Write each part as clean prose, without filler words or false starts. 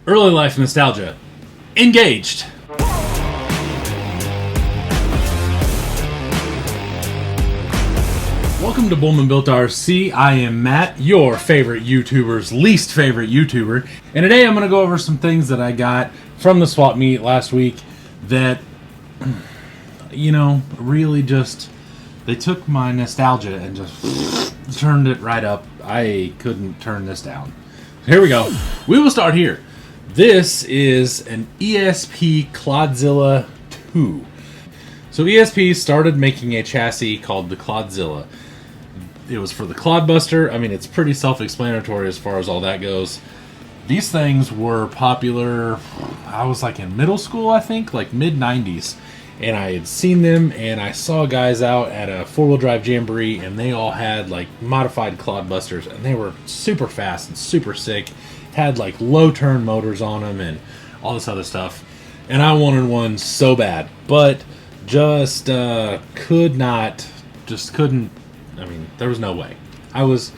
Early life nostalgia. Engaged. Welcome to Bullman Built RC. I am Matt, your favorite YouTuber's least favorite YouTuber. And today I'm going to go over some things that I got from the swap meet last week that, you know, really just, they took my nostalgia and just turned it right up. I couldn't turn this down. Here we go. We will start here. This is an ESP Cloudzilla 2. So ESP started making a chassis called the Cloudzilla. It was for the Clodbuster. I mean, it's pretty self-explanatory as far as all that goes. These things were popular, I was like in middle school, I think, like mid-90s. And I had seen them, and I saw guys out at a four-wheel drive jamboree, and they all had like modified Clodbusters, and they were super fast and super sick. Had like low turn motors on them and all this other stuff. And I wanted one so bad, but just couldn't. I mean, there was no way. I was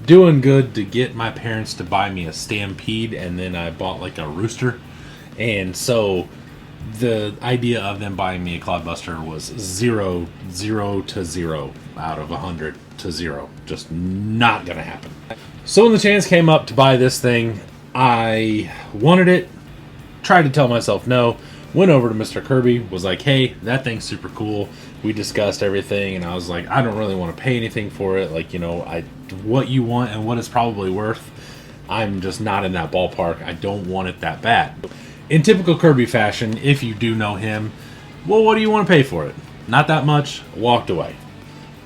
doing good to get my parents to buy me a Stampede, and then I bought like a Rooster. And so the idea of them buying me a Clodbuster was 0 to 0 out of 100 to 0. Just not gonna happen. So when the chance came up to buy this thing, I wanted it, tried to tell myself no, went over to Mr. Kirby, was like, hey, that thing's super cool. We discussed everything, and I was like, I don't really want to pay anything for it. Like, you know, what you want and what it's probably worth, I'm just not in that ballpark. I don't want it that bad. In typical Kirby fashion, if you do know him, well, what do you want to pay for it? Not that much. Walked away.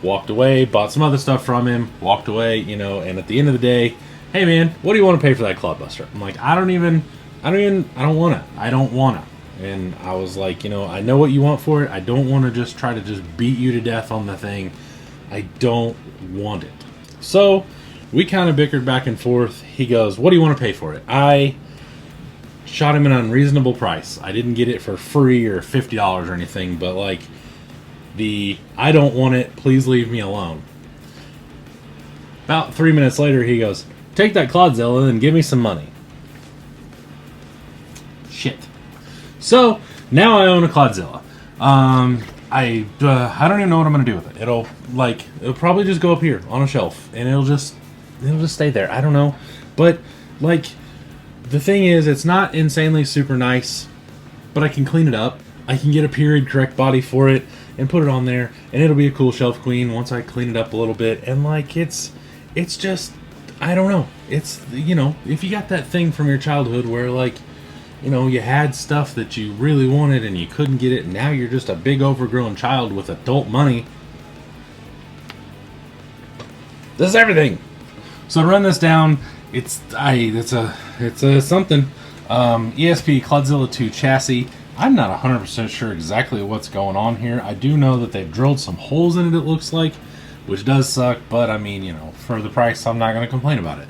Walked away, bought some other stuff from him, walked away, you know, and at the end of the day, hey man, what do you want to pay for that Clodbuster? I'm like, I don't want to. I don't want to. And I was like, you know, I know what you want for it. I don't want to just try to just beat you to death on the thing. I don't want it. So we kind of bickered back and forth. He goes, what do you want to pay for it? I shot him an unreasonable price. I didn't get it for free or $50 or anything, but like I don't want it, please leave me alone. About 3 minutes later, he goes, take that Cloudzilla and give me some money. Shit. So now I own a Cloudzilla. I don't even know what I'm gonna do with it. It'll probably just go up here on a shelf, and it'll just stay there. I don't know, but like the thing is, it's not insanely super nice, but I can clean it up. I can get a period correct body for it and put it on there, and it'll be a cool shelf queen once I clean it up a little bit. And like it's just, I don't know. It's, you know, if you got that thing from your childhood where like, you know, you had stuff that you really wanted and you couldn't get it, and now you're just a big overgrown child with adult money. This is everything. So to run this down, it's a something. ESP Cloudzilla 2 chassis. I'm not 100% sure exactly what's going on here. I do know that they've drilled some holes in it, it looks like, which does suck, but I mean, you know, for the price, I'm not going to complain about it.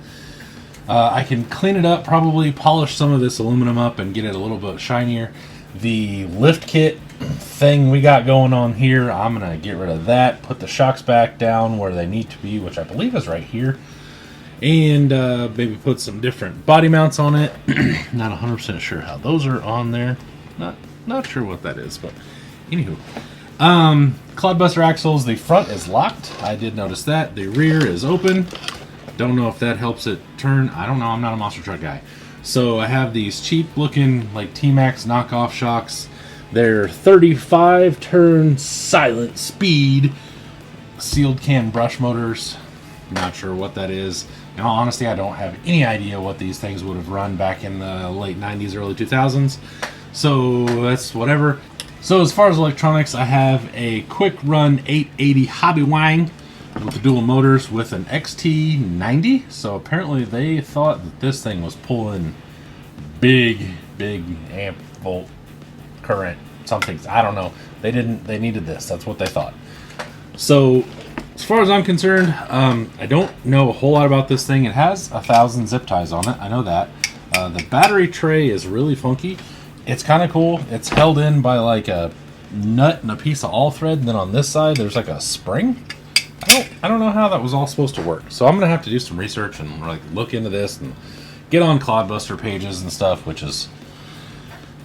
I can clean it up, probably polish some of this aluminum up and get it a little bit shinier. The lift kit thing we got going on here, I'm going to get rid of that, put the shocks back down where they need to be, which I believe is right here, and maybe put some different body mounts on it. Not 100% sure how those are on there. Not sure what that is, but anywho. Clodbuster axles, the front is locked. I did notice that. The rear is open. Don't know if that helps it turn. I don't know. I'm not a monster truck guy. So I have these cheap looking like T-Max knockoff shocks. They're 35 turn silent speed sealed can brush motors. Not sure what that is. In all honesty, I don't have any idea what these things would have run back in the late 90s, early 2000s. So that's whatever. So as far as electronics, I have a quick run 880 Hobby Wang with the dual motors with an XT90. So apparently they thought that this thing was pulling big amp volt current something. I don't know. They needed this. That's what they thought. So as far as I'm concerned, I don't know a whole lot about this thing. It has 1,000 zip ties on it. I know that. The battery tray is really funky. It's kind of cool. It's held in by like a nut and a piece of all thread, and then on this side there's like a spring. I don't know how that was all supposed to work. So I'm gonna have to do some research and like look into this and get on Clodbuster pages and stuff, which is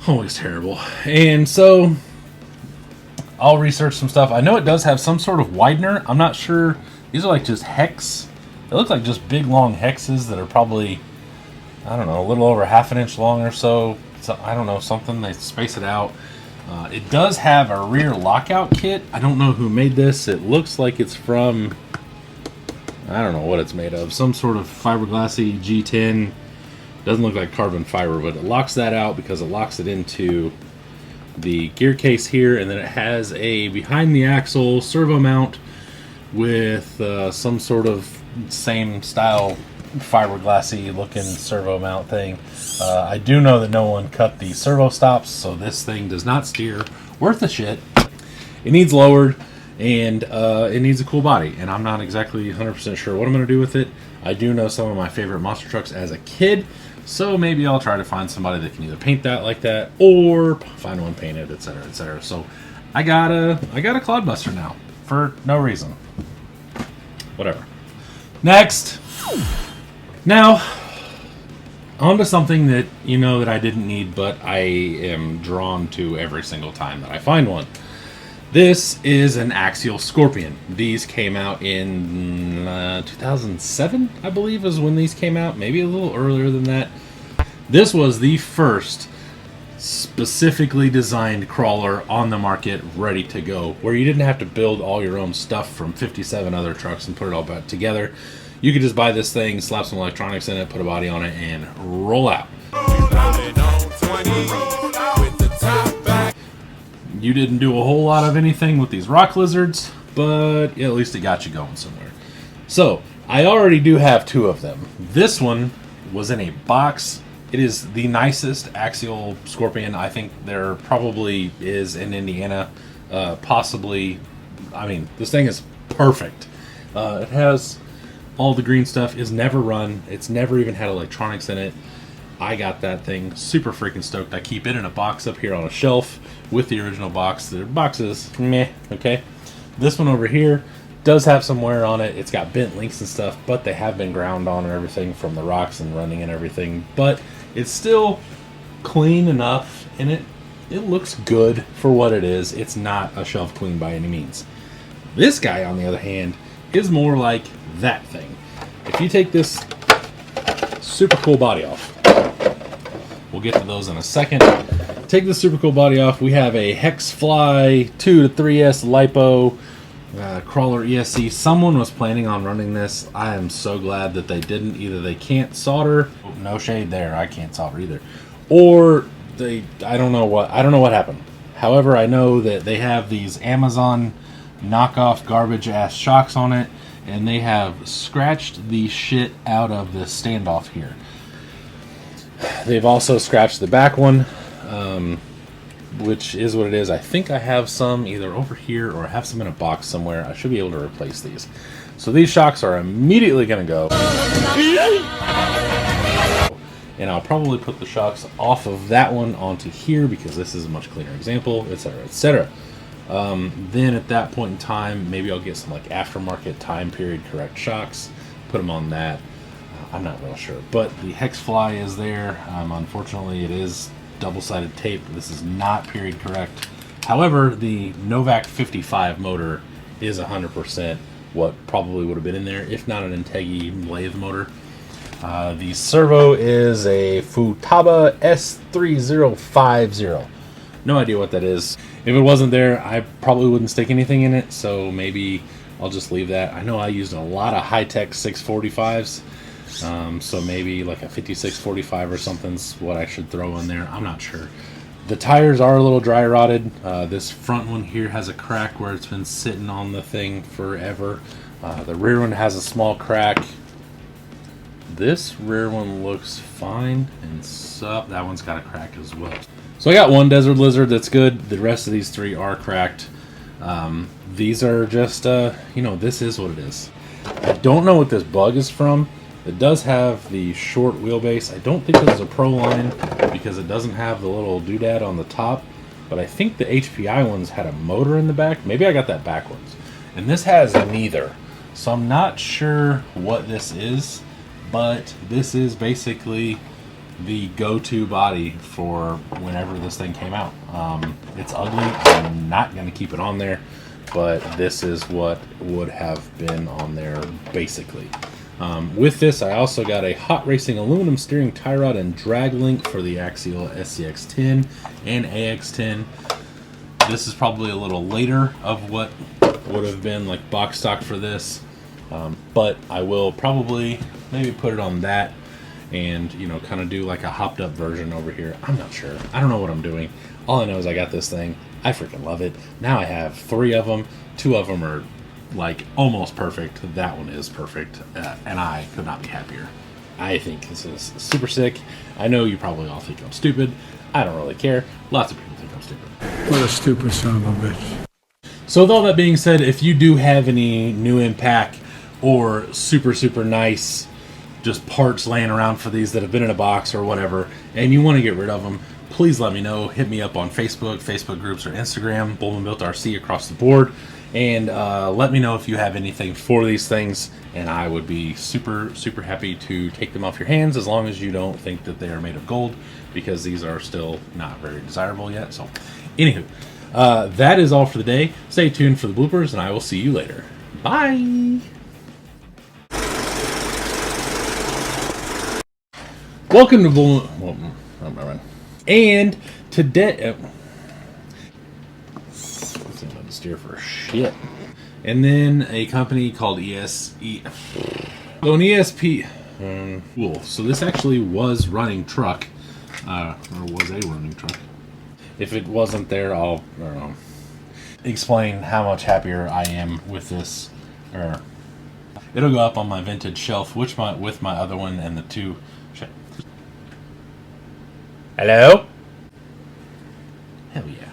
always terrible. And so I'll research some stuff. I know it does have some sort of widener. I'm not sure. These are like just hex. They look like just big long hexes that are probably, I don't know, a little over ½ an inch long or so. So I don't know, something. They space it out. It does have a rear lockout kit. I don't know who made this. It looks like it's from, I don't know what it's made of. Some sort of fiberglassy G10. Doesn't look like carbon fiber, but it locks that out because it locks it into the gear case here, and then it has a behind the axle servo mount with some sort of same style fiberglassy looking servo mount thing. I do know that no one cut the servo stops, so this thing does not steer worth a shit. It needs lowered, and it needs a cool body, and I'm not exactly 100% sure what I'm going to do with it. I do know some of my favorite monster trucks as a kid, so maybe I'll try to find somebody that can either paint that like that or find one painted, etc., etc. So I got a Clodbuster now for no reason. Whatever. Next. Now, on to something that you know that I didn't need, but I am drawn to every single time that I find one. This is an Axial Scorpion. These came out in 2007, I believe, is when these came out. Maybe a little earlier than that. This was the first specifically designed crawler on the market, ready to go, where you didn't have to build all your own stuff from 57 other trucks and put it all back together. You could just buy this thing, slap some electronics in it, put a body on it, and roll out. You didn't do a whole lot of anything with these rock lizards, but at least it got you going somewhere. So, I already do have 2 of them. This one was in a box. It is the nicest Axial Scorpion I think there probably is in Indiana. Possibly, I mean, this thing is perfect. It has all the green stuff, is never run. It's never even had electronics in it. I got that thing super freaking stoked. I keep it in a box up here on a shelf with the original box. The box is meh, okay? This one over here does have some wear on it. It's got bent links and stuff, but they have been ground on and everything from the rocks and running and everything. But it's still clean enough, and it looks good for what it is. It's not a shelf queen by any means. This guy, on the other hand, is more like that thing. If you take this super cool body off, we'll get to those in a second. Take the super cool body off. We have a Hex Fly 2 to 3S LiPo crawler ESC. Someone was planning on running this. I am so glad that they didn't. Either they can't solder. Oh, no shade there. I can't solder either. Or I don't know what happened. However, I know that they have these Amazon knockoff garbage ass shocks on it, and they have scratched the shit out of the standoff here. They've also scratched the back one, which is what it is. I think I have some either over here or I have some in a box somewhere. I should be able to replace these. So these shocks are immediately going to go. And I'll probably put the shocks off of that one onto here because this is a much cleaner example, etc., etc. Then at that point in time, maybe I'll get some like aftermarket time period correct shocks, put them on that. I'm not real sure, but the Hex Fly is there. Unfortunately, it is double-sided tape. This is not period correct. However, the Novak 55 motor is 100% what probably would have been in there, if not an Integi lathe motor. The servo is a Futaba S3050. No idea what that is. If it wasn't there, I probably wouldn't stick anything in it, so maybe I'll just leave that. I know I used a lot of high-tech 645s, so maybe like a 5645 or something's what I should throw in there. I'm not sure. The tires are a little dry rotted. This front one here has a crack where it's been sitting on the thing forever. The rear one has a small crack. This rear one looks fine, and so that one's got a crack as well. So I got one Desert Lizard that's good. The rest of these 3 are cracked. These are just, this is what it is. I don't know what this bug is from. It does have the short wheelbase. I don't think this is a Pro line because it doesn't have the little doodad on the top. But I think the HPI ones had a motor in the back. Maybe I got that backwards. And this has neither. So I'm not sure what this is. but this is basically the go-to body for whenever this thing came out. It's ugly. I'm not going to keep it on there, but this is what would have been on there basically. With this, I also got a Hot Racing aluminum steering tie rod and drag link for the Axial SCX10 and AX10. This is probably a little later of what would have been like box stock for this, but I will probably maybe put it on that and, you know, kind of do like a hopped up version over here. I'm not sure. I don't know what I'm doing. All I know is I got this thing. I freaking love it. Now I have 3 of them. 2 of them are like almost perfect. That one is perfect, and I could not be happier. I think this is super sick. I know you probably all think I'm stupid. I don't really care. Lots of people think I'm stupid. What a stupid son of a bitch. So with all that being said, if you do have any new impact or super nice just parts laying around for these that have been in a box or whatever, and you want to get rid of them, please let me know. Hit me up on Facebook groups, or Instagram, Bullman Built RC across the board, and let me know if you have anything for these things, and I would be super happy to take them off your hands, as long as you don't think that they are made of gold, because these are still not very desirable yet. So anywho, that is all for the day. Stay tuned for the bloopers, and I will see you later. Bye. Welcome to Bullman. And today, let's not steer for shit. And then a company called ESP. So an ESP. Cool. So this actually was running truck, or was a running truck. If it wasn't there, I don't know, explain how much happier I am with this. Or it'll go up on my vintage shelf, with my other one and the 2. Shit. Hello? Hell yeah.